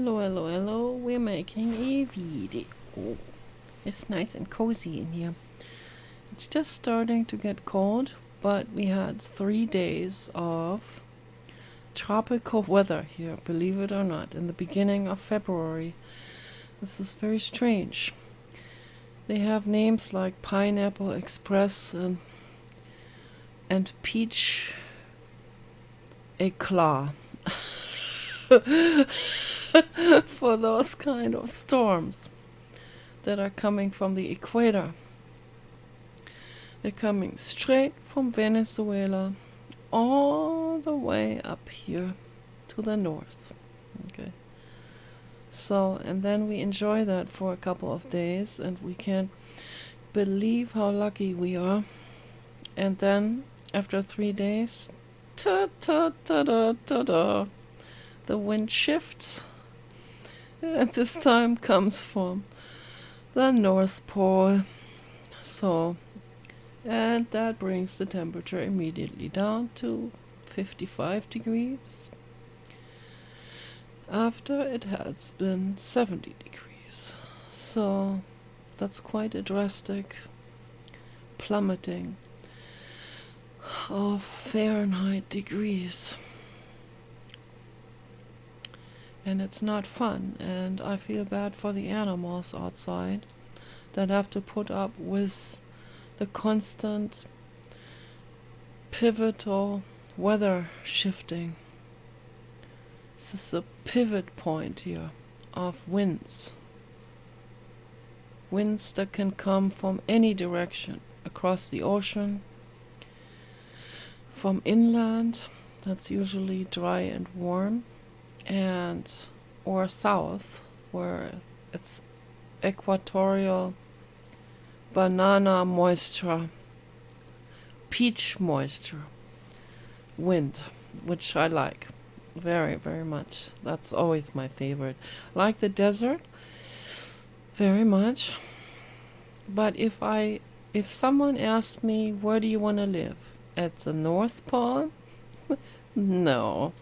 Hello, hello, hello. We're making a video. It's nice and cozy in here. It's just starting to get cold, but we had 3 days of tropical weather here, believe it or not, in the beginning of February. This is very strange. They have names like Pineapple Express and Peach Eclat for those kind of storms that are coming from the equator. They're coming straight from Venezuela all the way up here to the north. Okay. So, and then we enjoy that for a couple of days, and we can't believe how lucky we are. And then, after 3 days, ta-ta-ta-da-ta-da, the wind shifts, and this time comes from the North Pole. So, and that brings the temperature immediately down to 55 degrees after it has been 70 degrees. So that's quite a drastic plummeting of Fahrenheit degrees. And it's not fun, and I feel bad for the animals outside that have to put up with the constant pivotal weather shifting. This is a pivot point here of winds. Winds that can come from any direction, across the ocean, from inland, that's usually dry and warm, and or south, where it's equatorial banana moisture, peach moisture wind, which I like very, very much. That's always my favorite. Like the desert very much. But if someone asks me, where do you want to live? At the North Pole? No.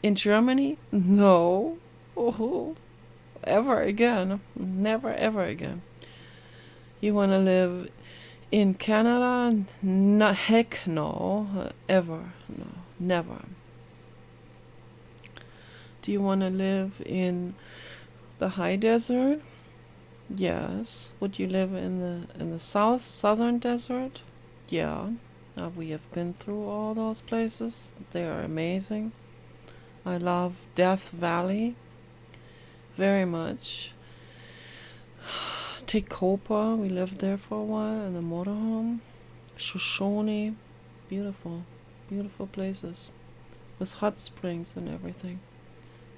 In Germany? No. Oh, ever again. Never ever again. You want to live in Canada? No, heck no. Ever. No. Never. Do you want to live in the high desert? Yes. Would you live in the southern desert? Yeah. We have been through all those places. They are amazing. I love Death Valley very much. Tecopa, we lived there for a while in the motorhome. Shoshone, beautiful, beautiful places with hot springs and everything.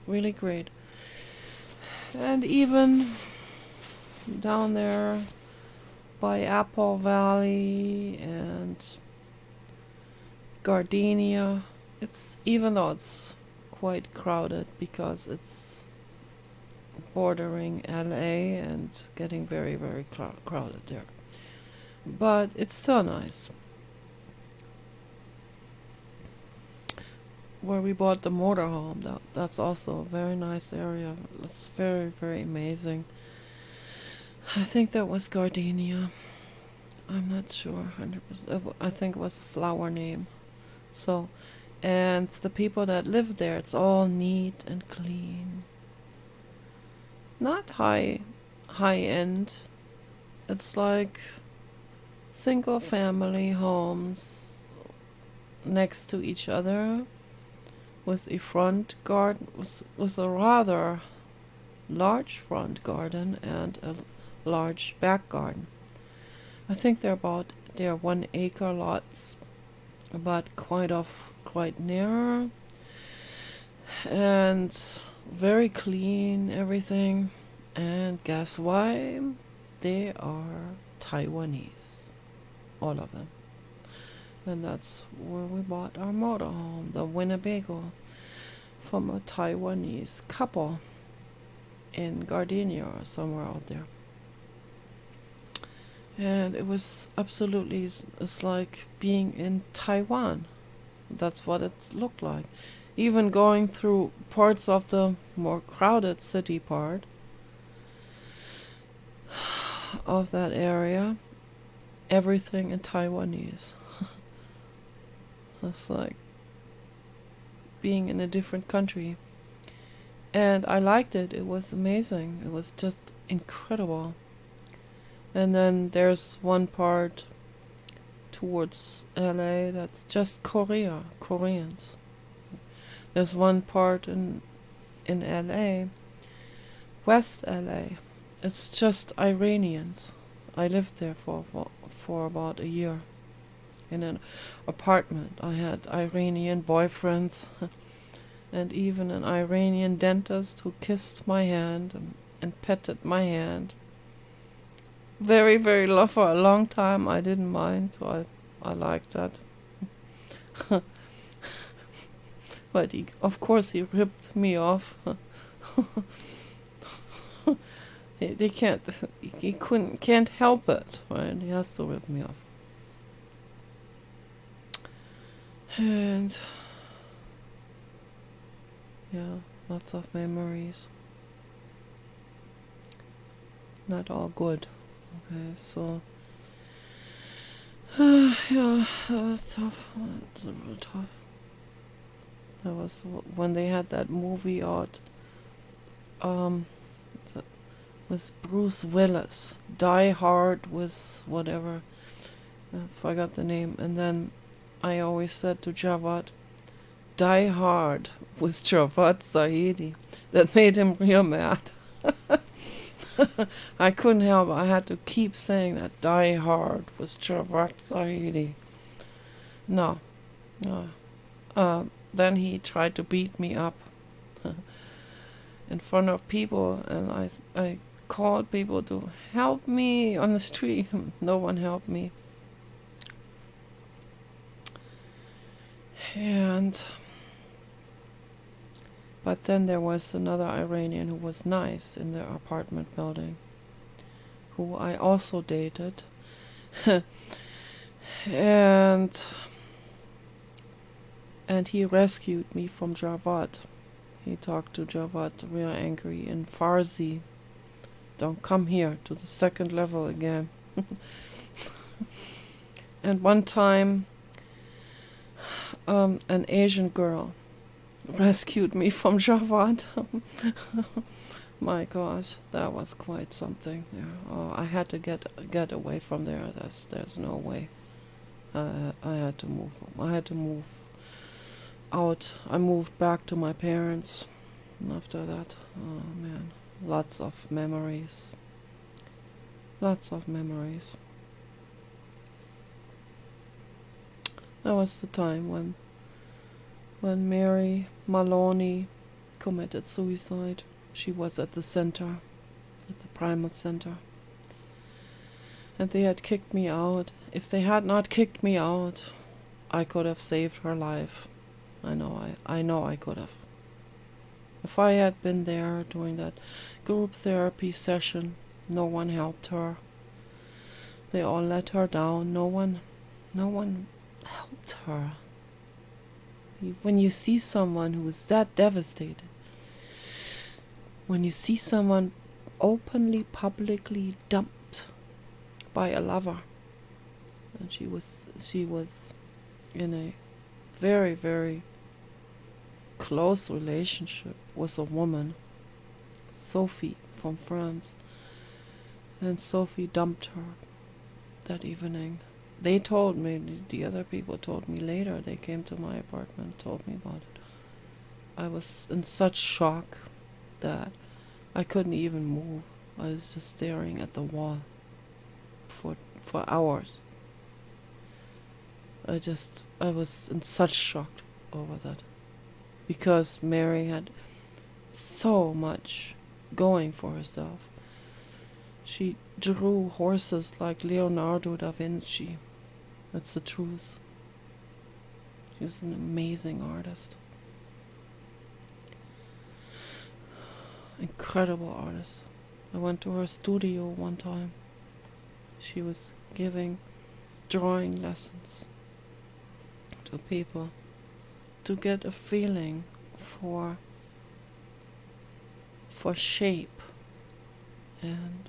Really great. And even down there by Apple Valley and Gardenia, even though it's quite crowded because it's bordering LA and getting very, very crowded there. But it's still nice. Where we bought the motorhome, that's also a very nice area. It's very, very amazing. I think that was Gardenia. I'm not sure 100%. I think it was a flower name. So, and the people that live there, it's all neat and clean. Not high end. It's like single family homes next to each other with a front garden, with a rather large front garden and a large back garden. I think they're 1 acre lots, but quite narrow and very clean, everything. And guess why? They are Taiwanese, all of them. And that's where we bought our motorhome, the Winnebago, from a Taiwanese couple in Gardenia or somewhere out there. And it was absolutely, it's like being in Taiwan. That's what it looked like. even going through parts of the more crowded city part of that area, everything in Taiwanese. It's like being in a different country. And I liked it. It was amazing. It was just incredible. And then there's one part towards LA that's just Koreans. There's one part in LA, West LA. It's just Iranians. I lived there for about a year in an apartment. I had Iranian boyfriends and even an Iranian dentist who kissed my hand and petted my hand. Very, very low for a long time. I didn't mind. So I liked that. But of course he ripped me off. They can't help it, right? He has to rip me off. And yeah, lots of memories. Not all good. Okay, so yeah, that was tough. It was real tough. That was when they had that movie out. With Bruce Willis, Die Hard with whatever. I forgot the name. And then I always said to Javad, Die Hard with Javad Zahedi. That made him real mad. I couldn't help it. I had to keep saying that. Die Hard with Javad Zahedi. No. Then he tried to beat me up in front of people, and I called people to help me on the street. No one helped me. But then there was another Iranian who was nice in the apartment building, who I also dated. and he rescued me from Javad. He talked to Javad real angry in Farsi. Don't come here to the second level again. And one time, an Asian girl rescued me from Javad. My gosh, that was quite something. Yeah. Oh, I had to get away from there. There's no way. I had to move. I had to move out. I moved back to my parents. After that, oh man. Lots of memories. Lots of memories. That was the time when Mary Maloney committed suicide. She was at the center, at the Primal Center. And they had kicked me out. If they had not kicked me out, I could have saved her life. I know I could have. If I had been there during that group therapy session, no one helped her. They all let her down. No one helped her. When you see someone who is that devastated, when you see someone openly, publicly dumped by a lover, and she was in a very, very close relationship with a woman, Sophie from France, and Sophie dumped her that evening. They told me, the other people told me later, they came to my apartment and told me about it. I was in such shock that I couldn't even move. I was just staring at the wall for hours. I was in such shock over that. Because Mary had so much going for herself. She drew horses like Leonardo da Vinci. That's the truth. She was an amazing artist. Incredible artist. I went to her studio one time. She was giving drawing lessons to people to get a feeling for shape, and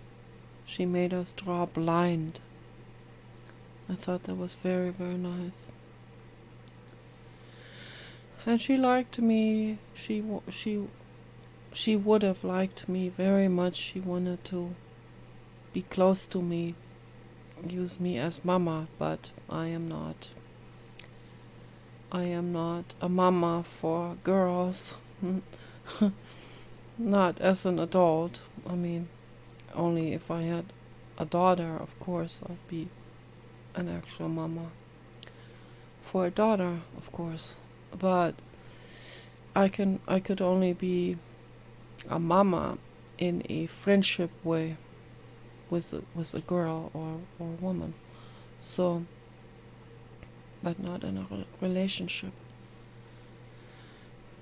she made us draw blind. I thought that was very, very nice. And she liked me. She would have liked me very much. She wanted to be close to me, use me as mama, but I am not. I am not a mama for girls. Not as an adult. I mean, only if I had a daughter, of course, I'd be an actual mama. For a daughter, of course. But I could only be a mama in a friendship way with a girl or a woman. So, but not in a relationship.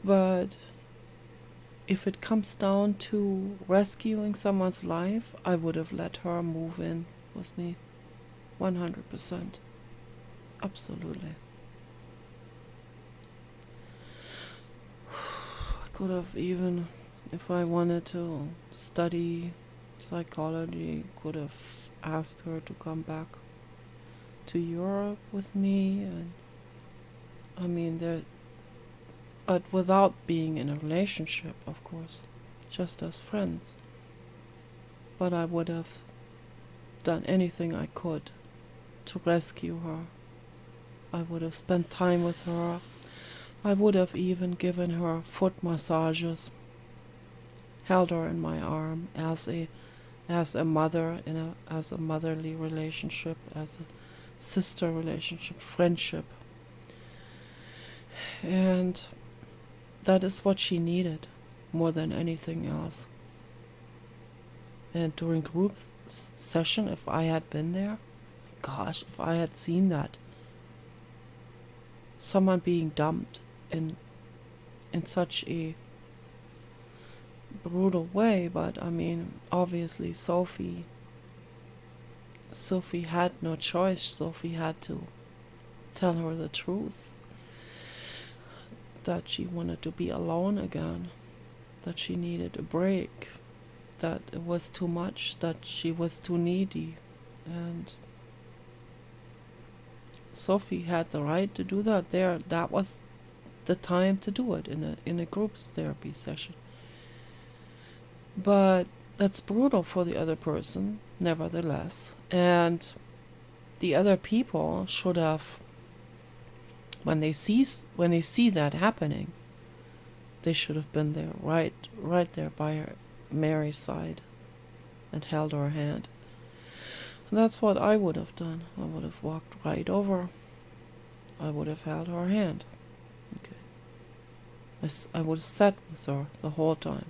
But if it comes down to rescuing someone's life, I would have let her move in with me. 100%. Absolutely. I could have even, if I wanted to study psychology, could have asked her to come back to Europe with me, and I mean, but without being in a relationship, of course, just as friends. But I would have done anything I could to rescue her. I would have spent time with her. I would have even given her foot massages, held her in my arm as a mother, as a motherly relationship, as a sister relationship, friendship. And that is what she needed more than anything else. And during group session, if I had been there, gosh, if I had seen that, someone being dumped in such a brutal way. But I mean, obviously Sophie had no choice. Sophie had to tell her the truth, that she wanted to be alone again, that she needed a break, that it was too much, that she was too needy. And Sophie had the right to do that. That was the time to do it in a group therapy session. But that's brutal for the other person, nevertheless. And the other people should have, when they see that happening, they should have been there, right there by Mary's side, and held her hand. And that's what I would have done. I would have walked right over. I would have held her hand. Okay. I would have sat with her the whole time,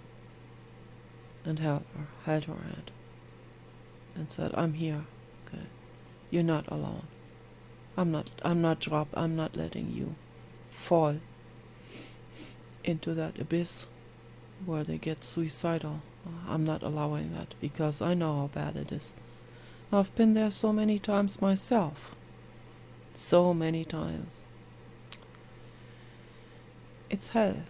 and held her hand, and said, "I'm here. Okay, you're not alone. I'm not letting you fall into that abyss where they get suicidal. I'm not allowing that, because I know how bad it is. I've been there so many times myself. So many times. It's hell.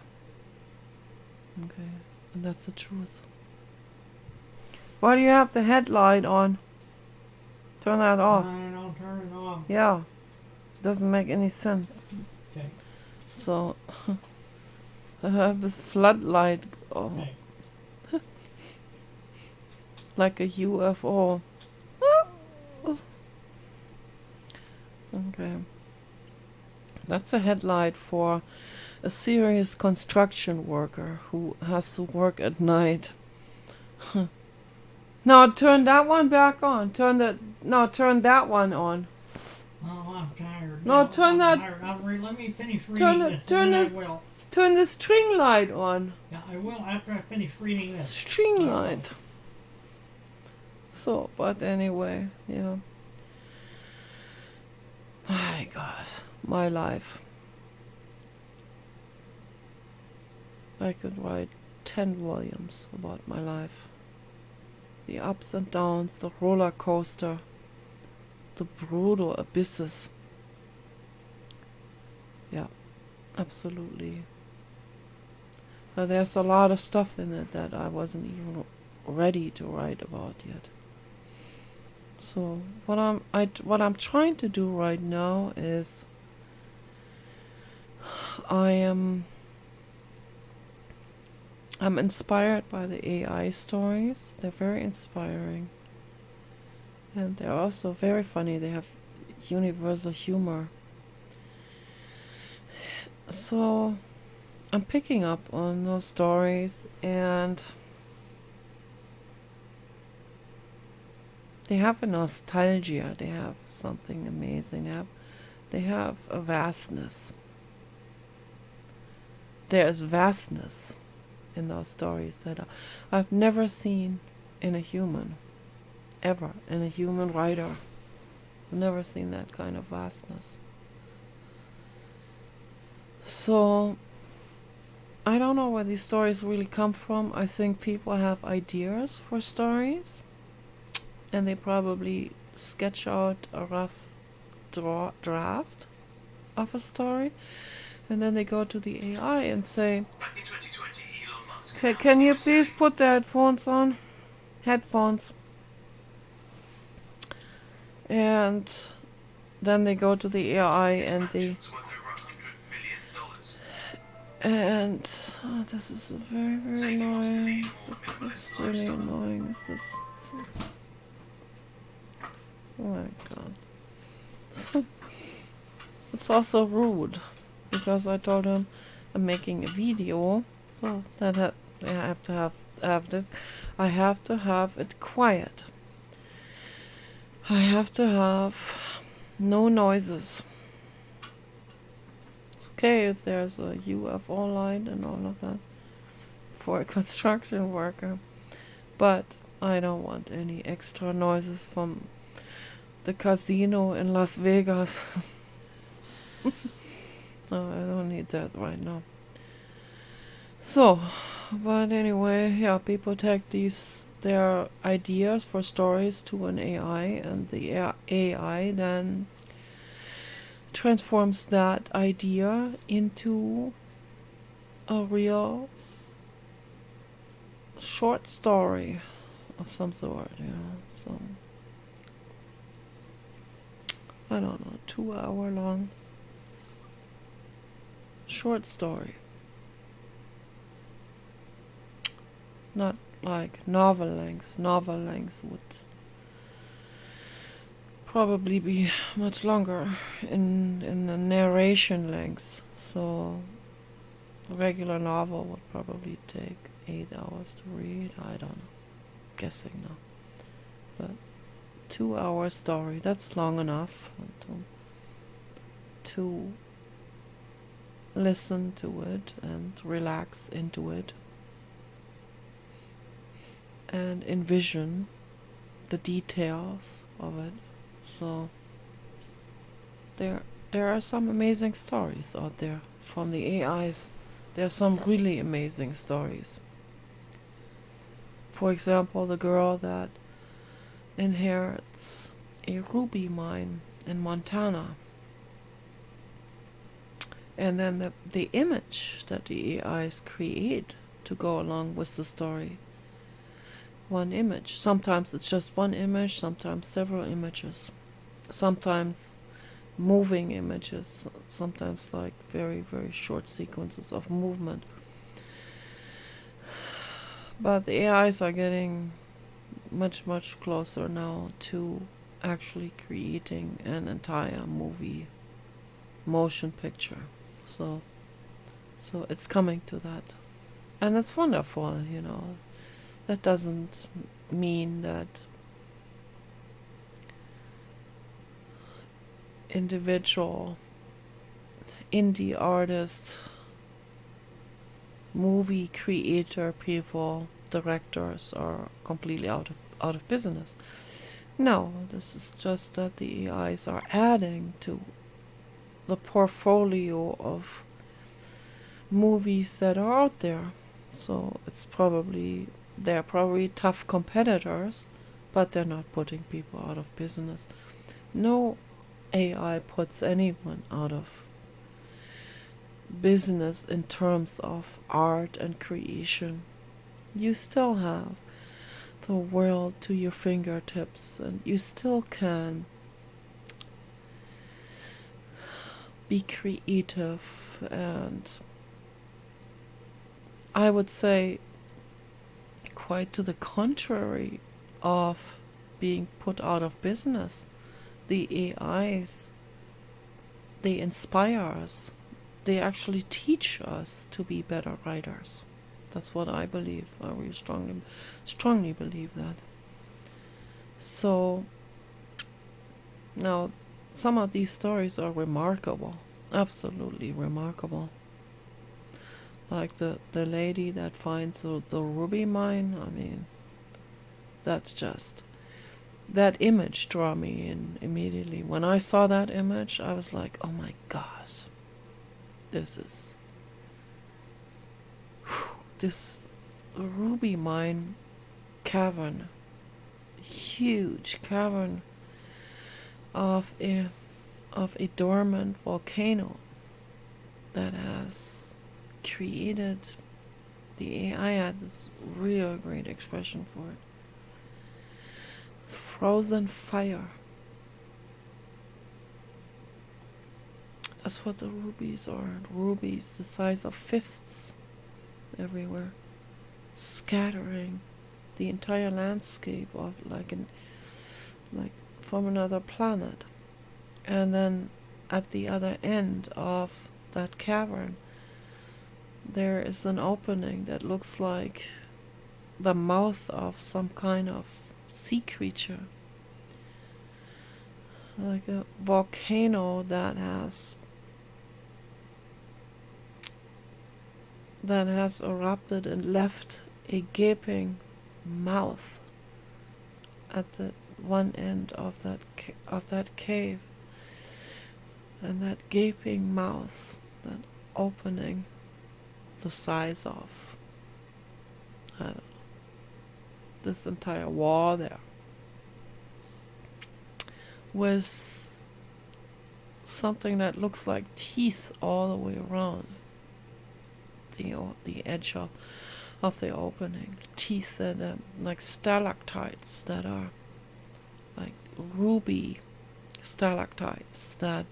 Okay, and that's the truth. Why do you have the headlight on? Turn that off. I'll turn it off. Yeah. Doesn't make any sense. Okay. So I have this floodlight Okay. like a UFO. Okay. That's a headlight for a serious construction worker who has to work at night. Now turn that one back on. Turn that one on. Oh, I'm tired. No, now. turn I'm that- tired. Let me finish turn reading it- this. turn and then this- I will. Turn the string light on. Yeah, I will after I finish reading this. String light. So, but anyway, yeah. My gosh, my life. I could write 10 volumes about my life. The ups and downs, the roller coaster, the brutal abysses. Yeah, absolutely There's a lot of stuff in it that I wasn't even ready to write about yet. So what I'm trying to do right now is I'm inspired by the AI stories. They're very inspiring. And they're also very funny. They have universal humor. So I'm picking up on those stories, and they have a nostalgia. They have something amazing. They have a vastness. There is vastness in those stories that I've never seen in a human, ever, in a human writer. I've never seen that kind of vastness. So I don't know where these stories really come from. I think people have ideas for stories, and they probably sketch out a rough draft of a story, and then they go to the AI and say, can you please put the headphones on? Headphones. And then they go to the AI and this is very, very annoying. It's really annoying. Is this? Oh my god. It's also rude because I told him I'm making a video, so that I have to have it quiet. I have to have no noises. It's okay if there's a UFO line and all of that for a construction worker, but I don't want any extra noises from the casino in Las Vegas. No, I don't need that right now. So, but anyway, yeah, people take their ideas for stories to an AI, and the AI then transforms that idea into a real short story of some sort, so I don't know, 2 hour long short story. Not like novel length. Novel length would probably be much longer in the narration length. So a regular novel would probably take 8 hours to read. I don't know. Guessing now. But 2 hour story, that's long enough to listen to it and relax into it and envision the details of it. So there are some amazing stories out there from the AIs. There are some really amazing stories. For example, the girl that inherits a ruby mine in Montana, and then the image that the AIs create to go along with the story. One image. Sometimes it's just one image, sometimes several images, sometimes moving images, sometimes like very, very short sequences of movement. But the AIs are getting much, much closer now to actually creating an entire movie, motion picture. So it's coming to that. And it's wonderful, That doesn't mean that individual indie artists, movie creator people, directors are completely out of business. No, this is just that the AIs are adding to the portfolio of movies that are out there. So they're probably tough competitors, but they're not putting people out of business. No AI puts anyone out of business in terms of art and creation. You still have the world to your fingertips, and you still can be creative, and I would say quite to the contrary of being put out of business. The AIs, they inspire us. They actually teach us to be better writers. That's what I believe. I really strongly believe that. So now some of these stories are remarkable, absolutely remarkable. Like the lady that finds the ruby mine. I mean, that's just, that image drew me in immediately. When I saw that image, I was like, oh my gosh, this is, this ruby mine cavern, huge cavern of a dormant volcano that has created, the AI had this real great expression for it, frozen fire. That's what the rubies are. Rubies the size of fists everywhere, scattering the entire landscape of like from another planet. And then at the other end of that cavern there is an opening that looks like the mouth of some kind of sea creature, like a volcano that has erupted and left a gaping mouth at the one end of that cave. And that gaping mouth, that opening, the size of, I don't know, this entire wall there, with something that looks like teeth all the way around the edge of the opening. Teeth that are like stalactites, that are like ruby stalactites that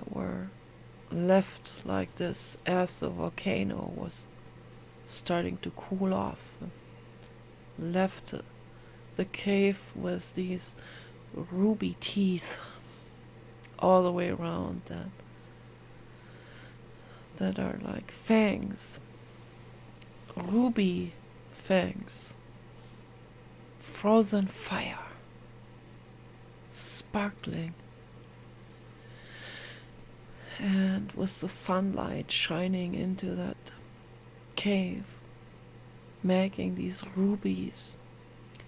were left like this as the volcano was starting to cool off. Left the cave with these ruby teeth all the way around that are like fangs, ruby fangs, frozen fire, sparkling, and with the sunlight shining into that cave, making these rubies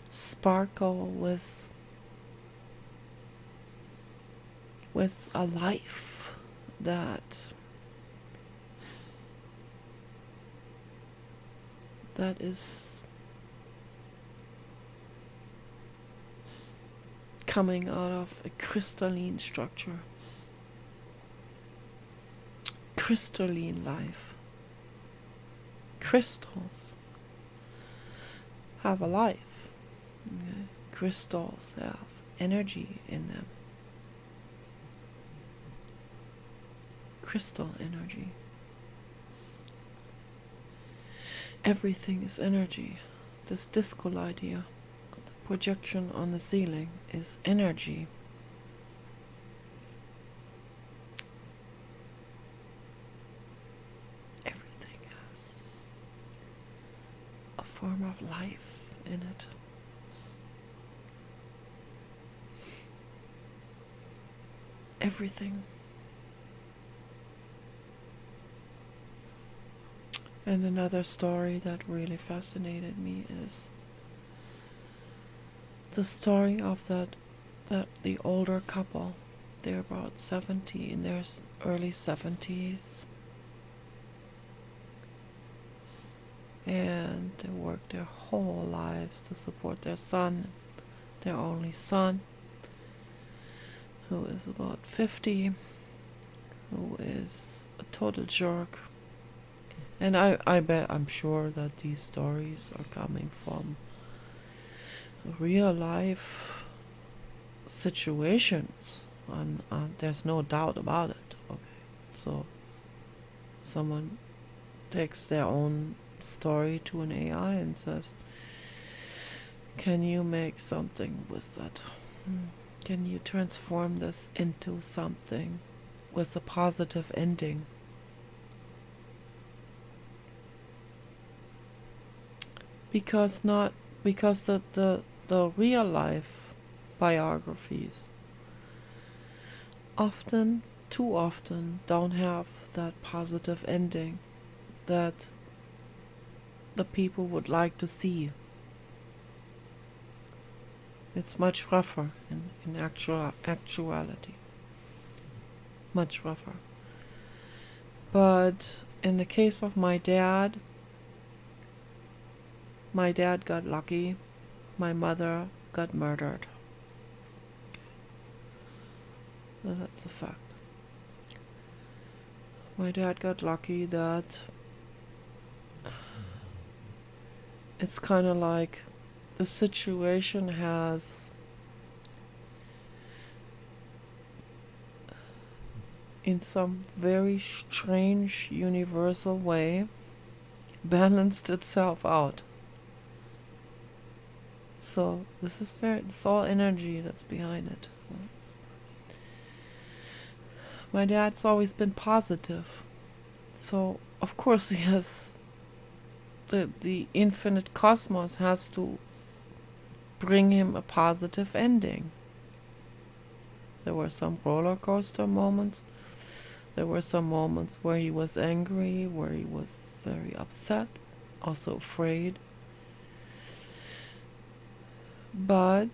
sparkle with a life that is coming out of a crystalline structure. Crystalline life. Crystals have a life. Okay? Crystals have energy in them. Crystal energy. Everything is energy. This disco idea, the projection on the ceiling, is energy. Everything has a form of life in it. Everything. And another story that really fascinated me is the story of the older couple. They're about 70, in their early 70s, and they worked their whole lives to support their son, their only son, who is about 50, who is a total jerk. And I'm sure that these stories are coming from real life situations, and there's no doubt about it. Okay, so someone takes their own story to an AI and says, "Can you make something with that? Can you transform this into something with a positive ending?" Because the real life biographies often, too often, don't have that positive ending that the people would like to see. It's much rougher in actuality. Much rougher. But in the case of my dad got lucky. My mother got murdered. That's a fact. My dad got lucky that it's kind of like the situation has, in some very strange universal way, balanced itself out. So it's all energy that's behind it. My dad's always been positive. So of course he has the infinite cosmos has to bring him a positive ending. There were some roller coaster moments. There were some moments where he was angry, where he was very upset, also afraid. But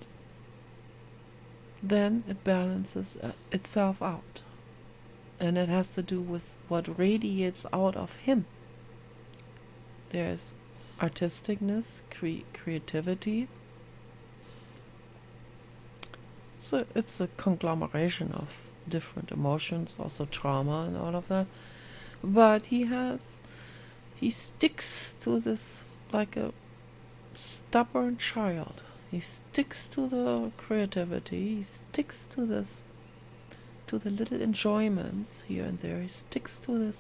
then it balances itself out. And it has to do with what radiates out of him. There's artisticness, creativity. So it's a conglomeration of different emotions, also trauma and all of that. But he sticks to this like a stubborn child. He sticks to the creativity. He sticks to this, to the little enjoyments here and there. He sticks to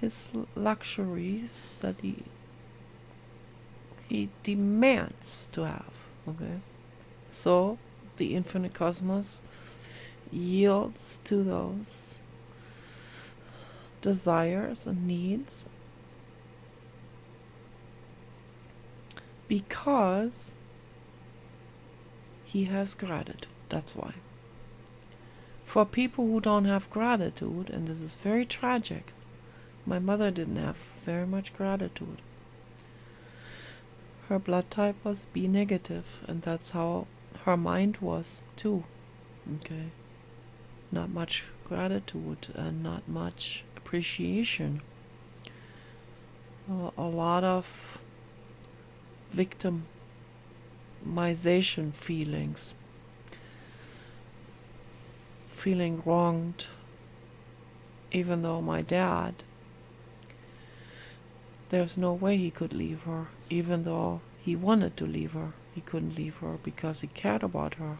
his luxuries that he demands to have. Okay, so the infinite cosmos yields to those desires and needs because he has gratitude. That's why. For people who don't have gratitude, and this is very tragic, my mother didn't have very much gratitude. Her blood type was B negative, and that's how her mind was too. Okay, not much gratitude and not much appreciation. A lot of victimization feelings, feeling wronged, even though my dad, there's no way he could leave her, even though he wanted to leave her. He couldn't leave her because he cared about her.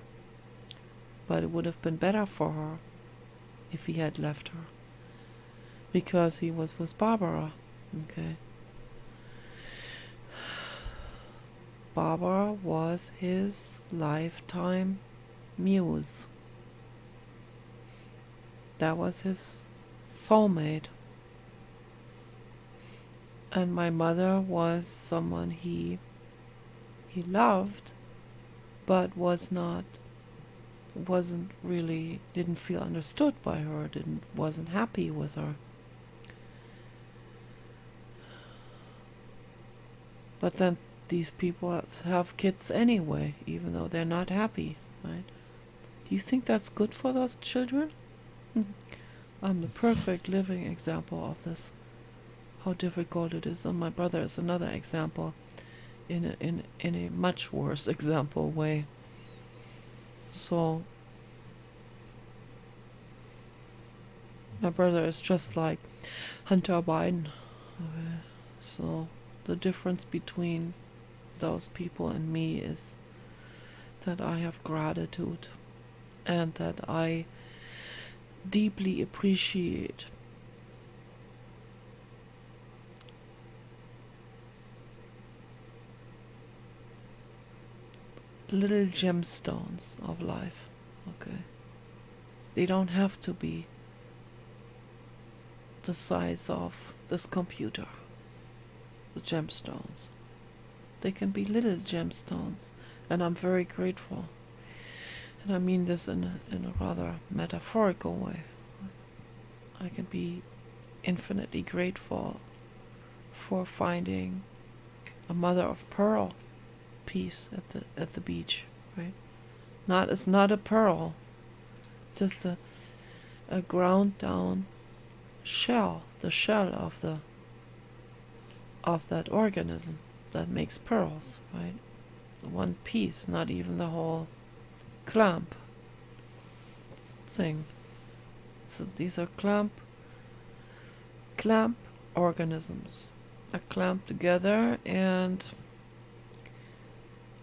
But it would have been better for her if he had left her, because he was with Barbara. Okay. Barbara was his lifetime muse. That was his soulmate. And my mother was someone he loved, but wasn't really, didn't feel understood by her, wasn't happy with her. But then these people have kids anyway, even though they're not happy, right? Do you think that's good for those children? I'm the perfect living example of this, how difficult it is. And my brother is another example, in a much worse example way. So My brother is just like Hunter Biden. Okay. So the difference between those people and me is that I have gratitude and that I deeply appreciate little gemstones of life. Okay. They don't have to be the size of this computer, the gemstones. They can be little gemstones, and I'm very grateful. And I mean this in a rather metaphorical way. I can be infinitely grateful for finding a mother of pearl piece at the beach, right? It's not a pearl, just a ground down shell, the shell of that organism that makes pearls, right? One piece, not even the whole clamp thing. So these are clamp organisms are clamped together, and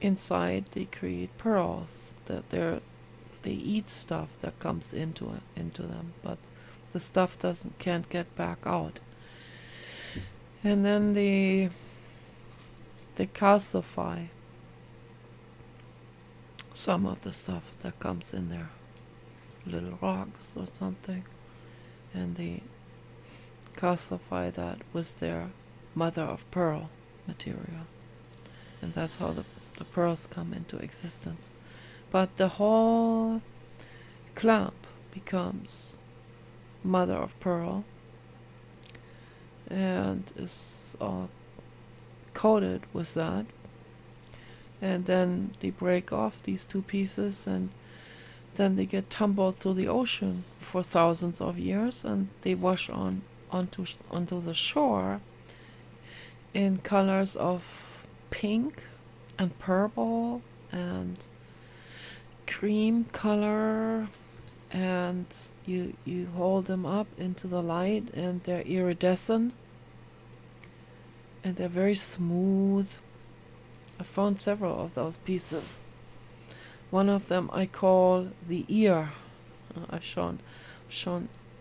inside they create pearls. That they eat stuff that comes into them, but the stuff can't get back out. And then they calcify some of the stuff that comes in there, little rocks or something, and they calcify that with their mother of pearl material, and that's how the pearls come into existence. But the whole clamp becomes mother of pearl and is all coated with that, and then they break off these two pieces, and then they get tumbled through the ocean for thousands of years, and they wash onto the shore in colors of pink and purple and cream color, and you hold them up into the light, and they're iridescent and they're very smooth. I found several of those pieces. One of them I call the ear. I've shown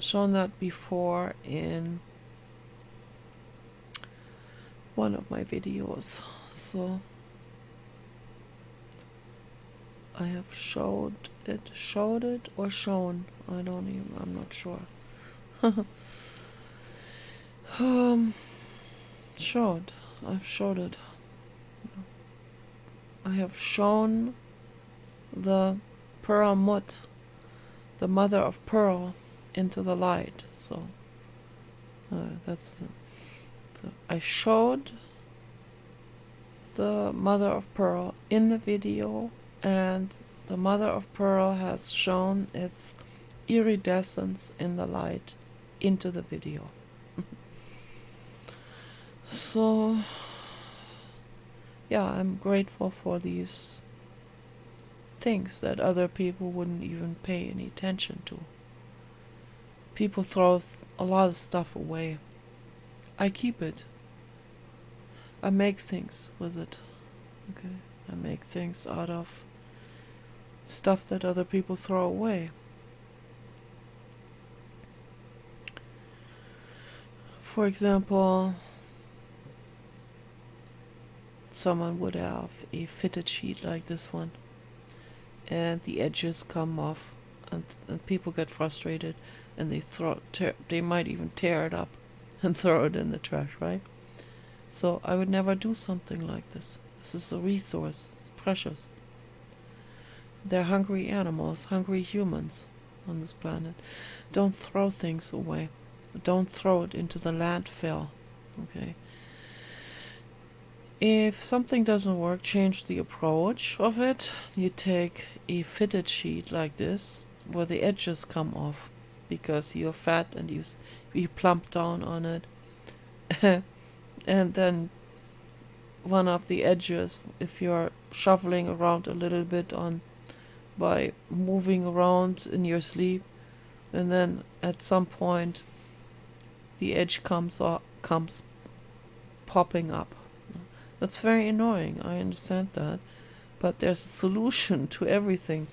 that before in one of my videos. So I have showed it or shown. I'm not sure. I've showed it. I have shown the pearl mut, the mother of pearl, into the light. So I showed the mother of pearl in the video, and the mother of pearl has shown its iridescence in the light into the video. So yeah, I'm grateful for these things that other people wouldn't even pay any attention to. People throw a lot of stuff away. I keep it. I make things with it. Okay, I make things out of stuff that other people throw away. For example, someone would have a fitted sheet like this one, and the edges come off, and people get frustrated, and they might even tear it up and throw it in the trash, right? So I would never do something like this. This is a resource. It's precious. They're hungry animals, hungry humans on this planet. Don't throw things away. Don't throw it into the landfill, okay? If something doesn't work, change the approach of it. You take a fitted sheet like this, where the edges come off, because you're fat and you plump down on it. And then one of the edges, if you're shuffling around a little bit by moving around in your sleep, and then at some point the edge comes popping up. That's very annoying, I understand that, but there's a solution to everything.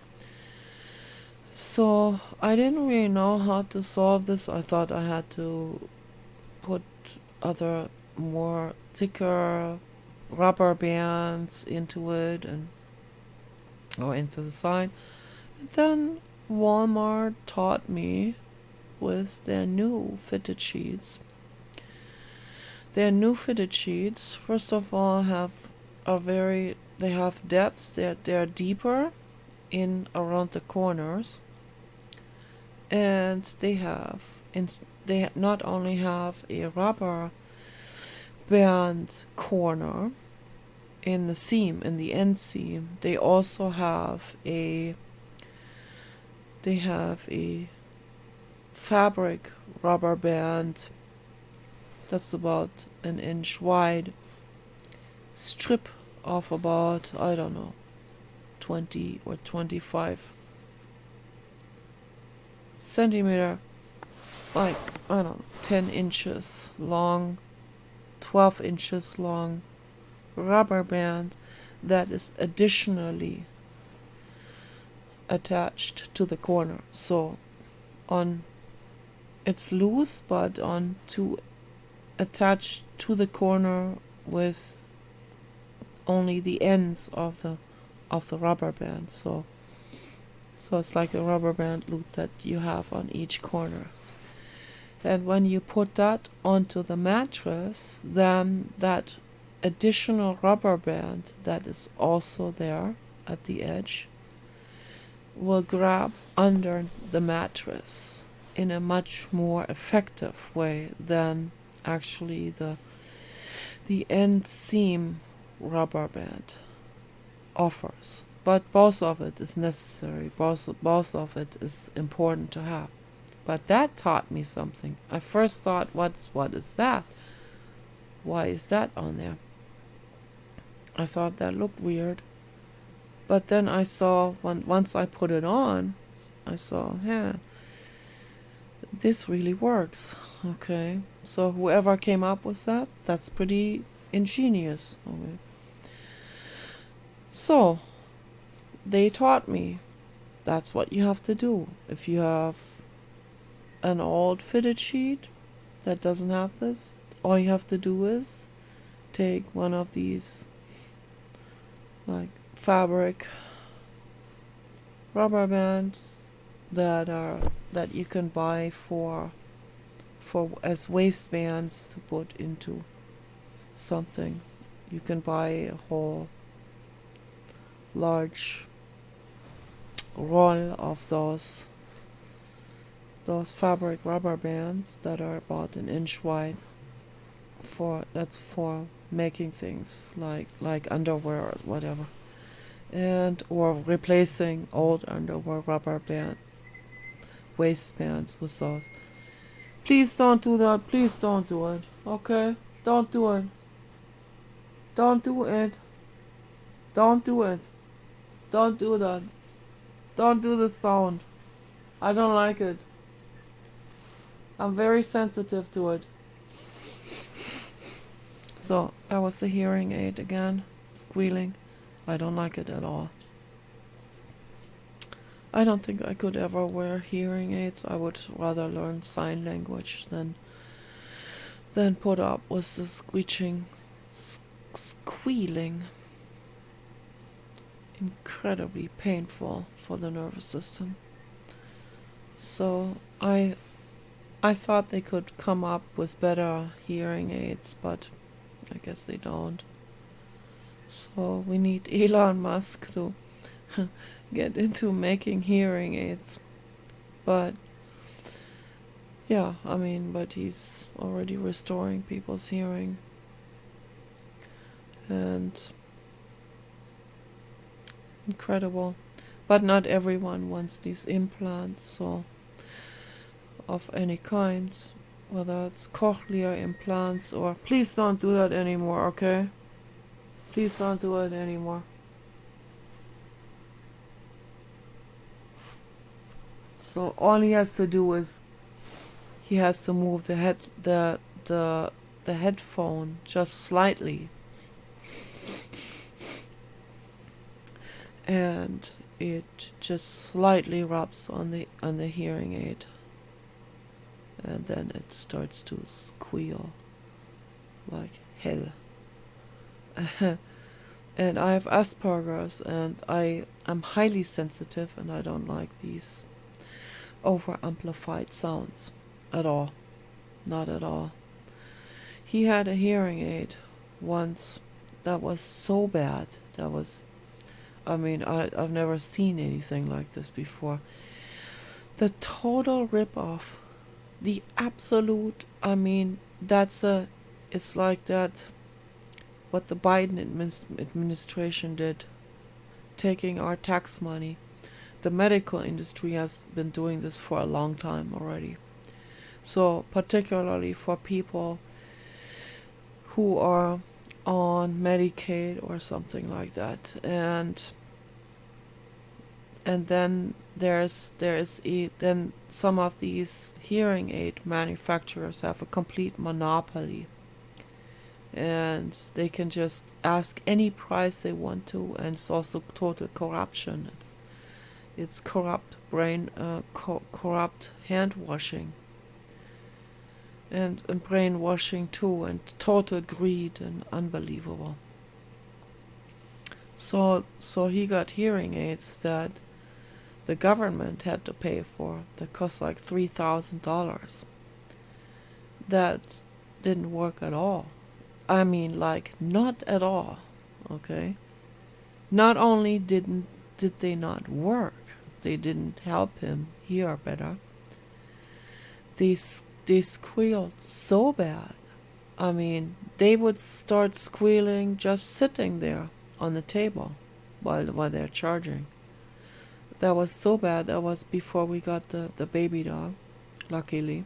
So I didn't really know how to solve this. I thought I had to put other more thicker rubber bands into it or into the side. And then Walmart taught me with their new fitted sheets. Their new fitted sheets, first of all, they have depths. They're deeper in around the corners, and they not only have a rubber band corner in the seam, in the end seam, they also have a fabric rubber band that's about an inch wide strip of about, I don't know, 20 or 25 centimeter, like, I don't know, 10 inches long, 12 inches long rubber band that is additionally attached to the corner. So it's loose, but attached to the corner with only the ends of the rubber band. So it's like a rubber band loop that you have on each corner. And when you put that onto the mattress, then that additional rubber band that is also there at the edge will grab under the mattress in a much more effective way than actually the end seam rubber band offers. But both of it is necessary. Both of it is important to have. But that taught me something. I first thought, what is that? Why is that on there? I thought that looked weird. But then I saw, once I put it on, I saw, this really works. Okay, so whoever came up with that, that's pretty ingenious. Okay. So, they taught me that's what you have to do. If you have an old fitted sheet that doesn't have this, all you have to do is take one of these like fabric rubber bands that you can buy for as waistbands to put into something. You can buy a whole large roll of those fabric rubber bands that are about an inch wide. That's for making things like underwear or whatever, or replacing old underwear rubber bands, waistbands with those. Please don't do that. Please don't do it. Okay? Don't do it. Don't do it. Don't do it. Don't do that. Don't do the sound. I don't like it. I'm very sensitive to it. So, that was the hearing aid again. Squealing. I don't like it at all. I don't think I could ever wear hearing aids. I would rather learn sign language than put up with the screeching, squealing. Incredibly painful for the nervous system. So I thought they could come up with better hearing aids, but I guess they don't. So we need Elon Musk to get into making hearing aids. But yeah, but he's already restoring people's hearing. And incredible. But not everyone wants these implants, so of any kind, whether it's cochlear implants or... Please don't do that anymore, okay? Please don't do it anymore. So all he has to do is he has to move the headphone just slightly, and it just slightly rubs on the hearing aid, and then it starts to squeal like hell. And I have Asperger's, and I'm highly sensitive, and I don't like these over amplified sounds at all. Not at all. He had a hearing aid once that was so bad. I've never seen anything like this before. The total rip-off. The absolute, it's like that, what the Biden administration did, taking our tax money. The medical industry has been doing this for a long time already. So particularly for people who are on Medicaid or something like that, and then then some of these hearing aid manufacturers have a complete monopoly, and they can just ask any price they want to, and it's also total corruption. It's corrupt corrupt hand washing. And brainwashing too, and total greed, and unbelievable. So he got hearing aids that the government had to pay for, that cost like $3,000. That didn't work at all. Not at all. Okay. Not only did they not work, they didn't help him hear better. They squealed so bad. They would start squealing just sitting there on the table while they're charging. That was so bad. That was before we got the baby dog, luckily.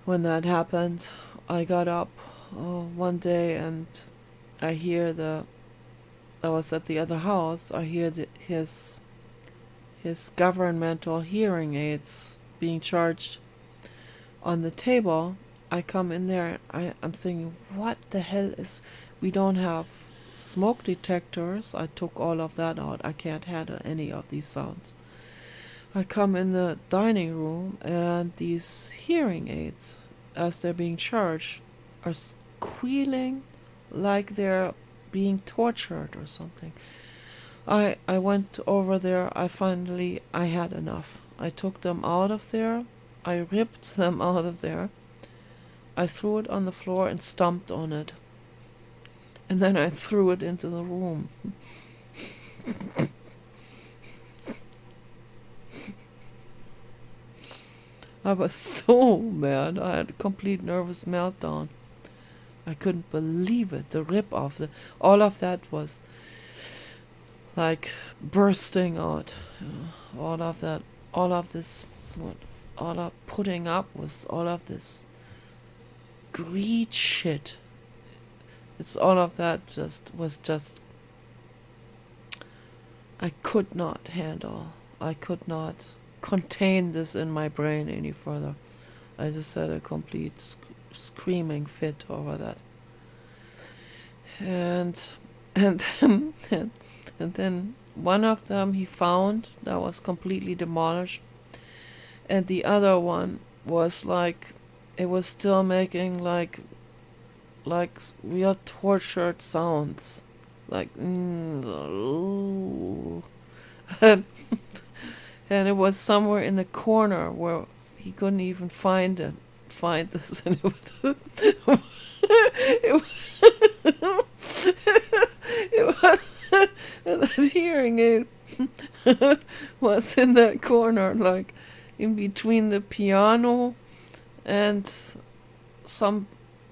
When that happened, I got up one day, and I was at the other house. I hear his governmental hearing aids being charged on the table. I come in there, I'm thinking, what the hell we don't have smoke detectors. I took all of that out. I can't handle any of these sounds. I come in the dining room, and these hearing aids, as they're being charged, are squealing like they're being tortured or something. I went over there. I had enough. I took them out of there. I ripped them out of there. I threw it on the floor and stomped on it. And then I threw it into the room. I was so mad. I had a complete nervous meltdown. I couldn't believe it. The rip off, all of that was like bursting out. All of that, all of this, all of putting up with all of this greed shit. It's all of that was just I could not handle. I could not contain this in my brain any further. I just had a complete screaming fit over that. And then one of them he found that was completely demolished, and the other one was like, it was still making like real tortured sounds, like and it was somewhere in the corner where he couldn't even find this, and that hearing aid was in that corner, like in between the piano and some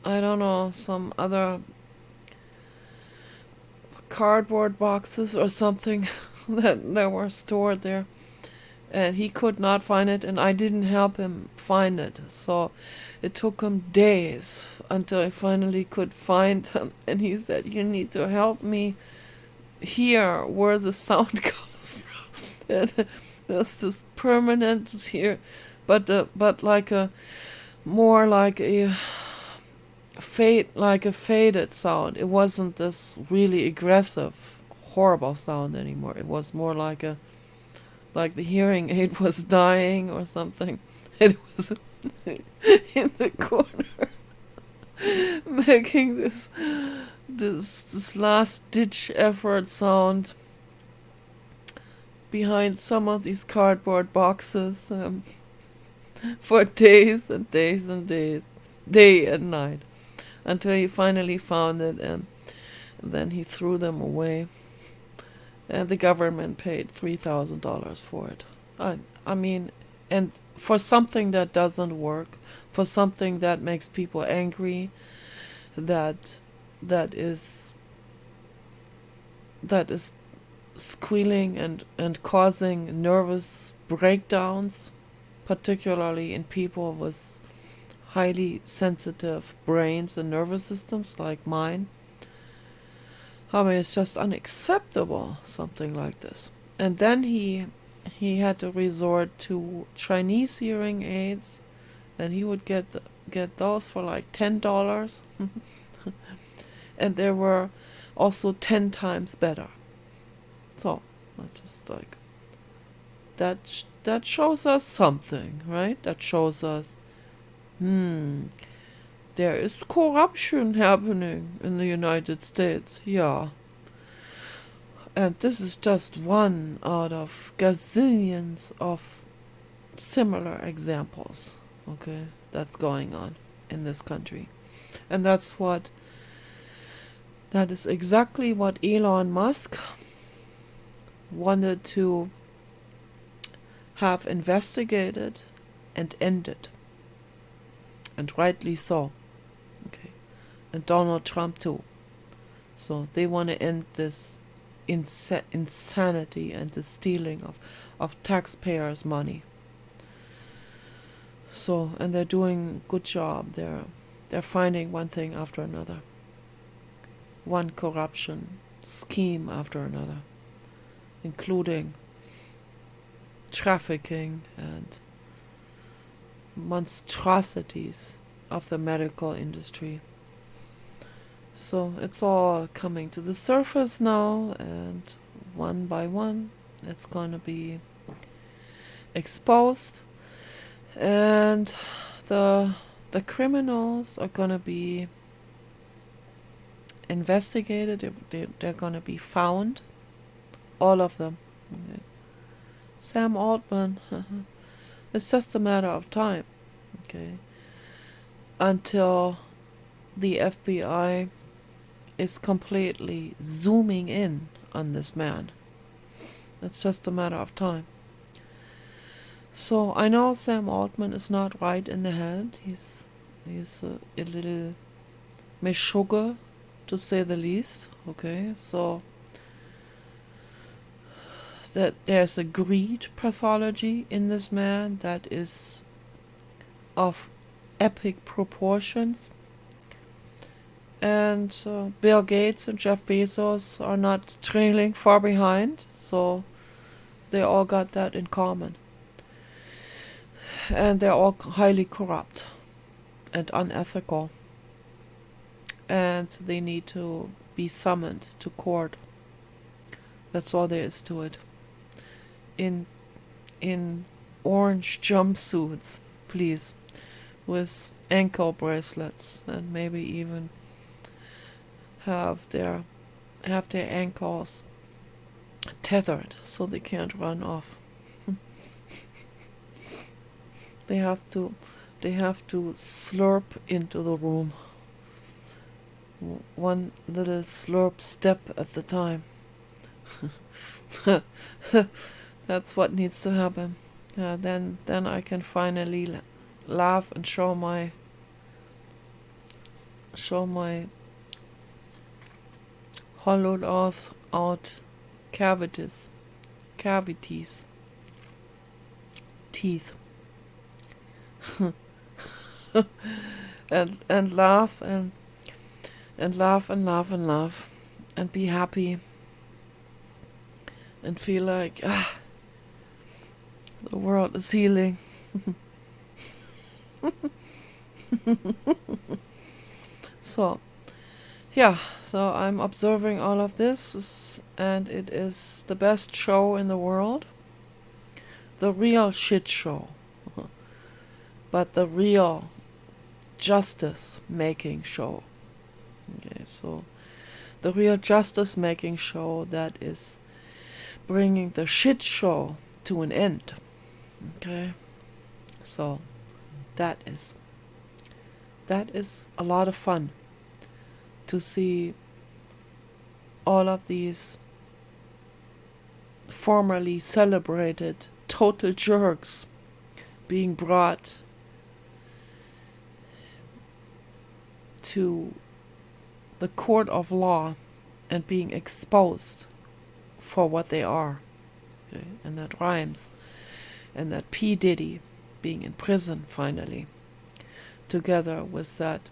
other cardboard boxes or something that were stored there, and he could not find it, and I didn't help him find it. So it took him days until I finally could find him, and he said, "You need to help me hear where the sound comes from." There's this permanent here, but like a more like a faded sound. It wasn't this really aggressive, horrible sound anymore. It was more like the hearing aid was dying or something. It was in the corner making this last ditch effort sound behind some of these cardboard boxes, for days and days and days, day and night, until he finally found it, and then he threw them away, and the government paid $3,000 for it. I mean, and for something that doesn't work, for something that makes people angry, that that is that is squealing and causing nervous breakdowns, particularly in people with highly sensitive brains and nervous systems like mine. I mean, it's just unacceptable, something like this. And then he had to resort to Chinese hearing aids, and he would get those for like $10, and they were also 10 times better. So, I just like that shows us something, right? That shows us, there is corruption happening in the United States. Yeah. And this is just one out of gazillions of similar examples, okay, that's going on in this country. And that is exactly what Elon Musk wanted to have investigated and ended. And rightly so. Okay. And Donald Trump too. So they want to end this insanity and the stealing of taxpayers' money. So, and they're doing a good job. They're finding one thing after another. One corruption scheme after another, including trafficking and monstrosities of the medical industry. So it's all coming to the surface now, and one by one it's going to be exposed, and the criminals are going to be investigated. They're going to be found, all of them. Okay. Sam Altman, it's just a matter of time, okay, until the FBI is completely zooming in on this man. It's just a matter of time. So I know Sam Altman is not right in the head. He's a little meshuggah, to say the least. Okay, so that there's a greed pathology in this man that is of epic proportions. And Bill Gates and Jeff Bezos are not trailing far behind, so they all got that in common. And they're all highly corrupt and unethical. And they need to be summoned to court. That's all there is to it. In orange jumpsuits, please, with ankle bracelets, and maybe even have their ankles tethered so they can't run off. They have to slurp into the room, one little slurp step at the time. That's what needs to happen. Then I can finally laugh and show my hollowed out cavities, teeth, and laugh and laugh and laugh and laugh and be happy and feel like The world is healing. So, yeah, so I'm observing all of this, and it is the best show in the world. The real shit show. But the real justice making show. Okay, so the real justice making show that is bringing the shit show to an end. Okay, so that is a lot of fun to see all of these formerly celebrated total jerks being brought to the court of law and being exposed for what they are. Okay? And that rhymes. And that P. Diddy being in prison finally, together with that,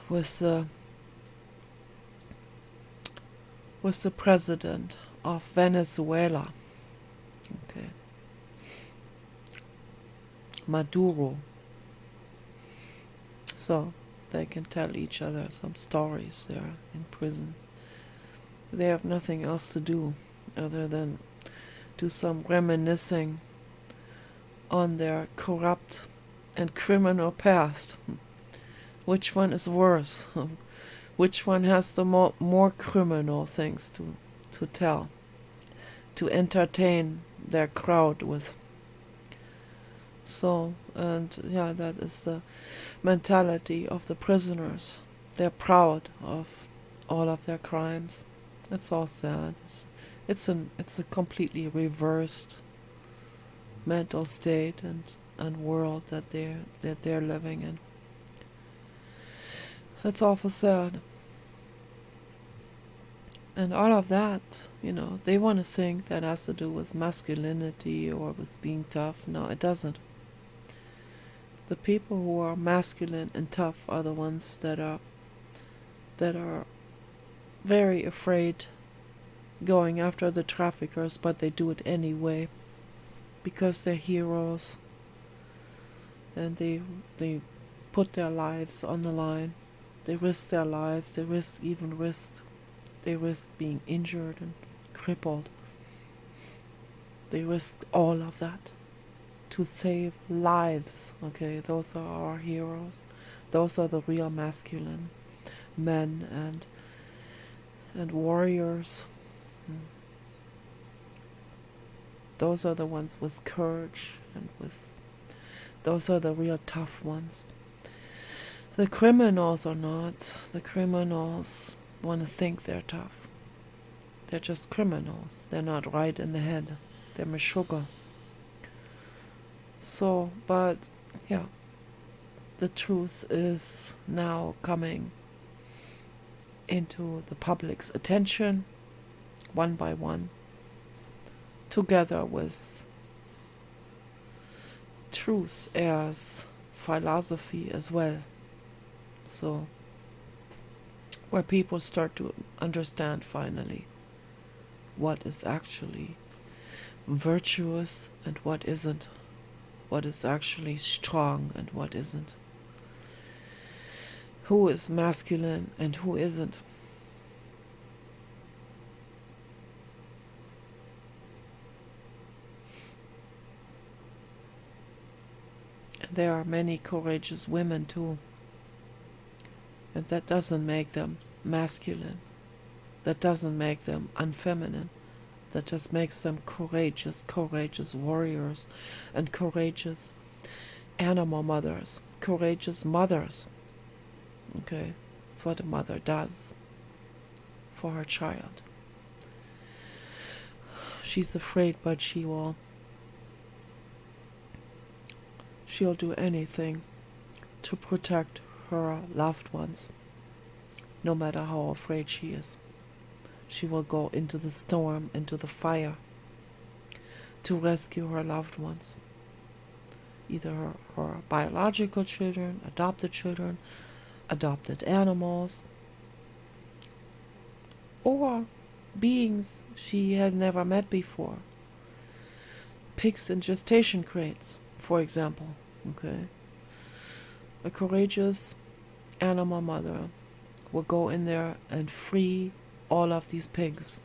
with the president of Venezuela, okay, Maduro. So they can tell each other some stories there in prison. They have nothing else to do other than do some reminiscing on their corrupt and criminal past. Which one is worse? Which one has the more criminal things to tell, to entertain their crowd with? So, and yeah, that is the mentality of the prisoners. They're proud of all of their crimes. It's all sad. It's a completely reversed mental state and world that they're living in. It's awful sad. And all of that, they want to think that has to do with masculinity or with being tough. No, it doesn't. The people who are masculine and tough are the ones that are very afraid going after the traffickers, but they do it anyway because they're heroes and they put their lives on the line. They risk their lives. They risk being injured and crippled. They risk all of that to save lives. Okay, those are our heroes. Those are the real masculine men and warriors. Those are the ones with courage and those are the real tough ones. The criminals are not. The criminals want to think they're tough. They're just criminals. They're not right in the head. They're meshuggah. So, but yeah, the truth is now coming into the public's attention one by one, together with truth as philosophy as well. So, where people start to understand finally what is actually virtuous and what isn't, what is actually strong and what isn't, who is masculine and who isn't. And there are many courageous women too. And that doesn't make them masculine. That doesn't make them unfeminine. That just makes them courageous warriors and courageous animal mothers, courageous mothers. Okay, that's what a mother does for her child. She's afraid, but she'll do anything to protect her loved ones, no matter how afraid she is. She will go into the storm, into the fire, to rescue her loved ones. Either her biological children, adopted animals, or beings she has never met before. pigs in gestation crates, for example. Okay, a courageous animal mother will go in there and free all of these pigs,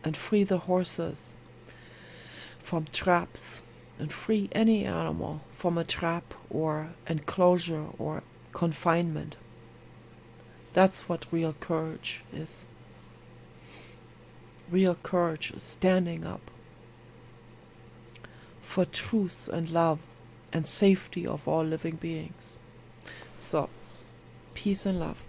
and free the horses from traps, and free any animal from a trap or enclosure or confinement. That's what real courage is. Real courage is standing up for truth and love and safety of all living beings. So, peace and love.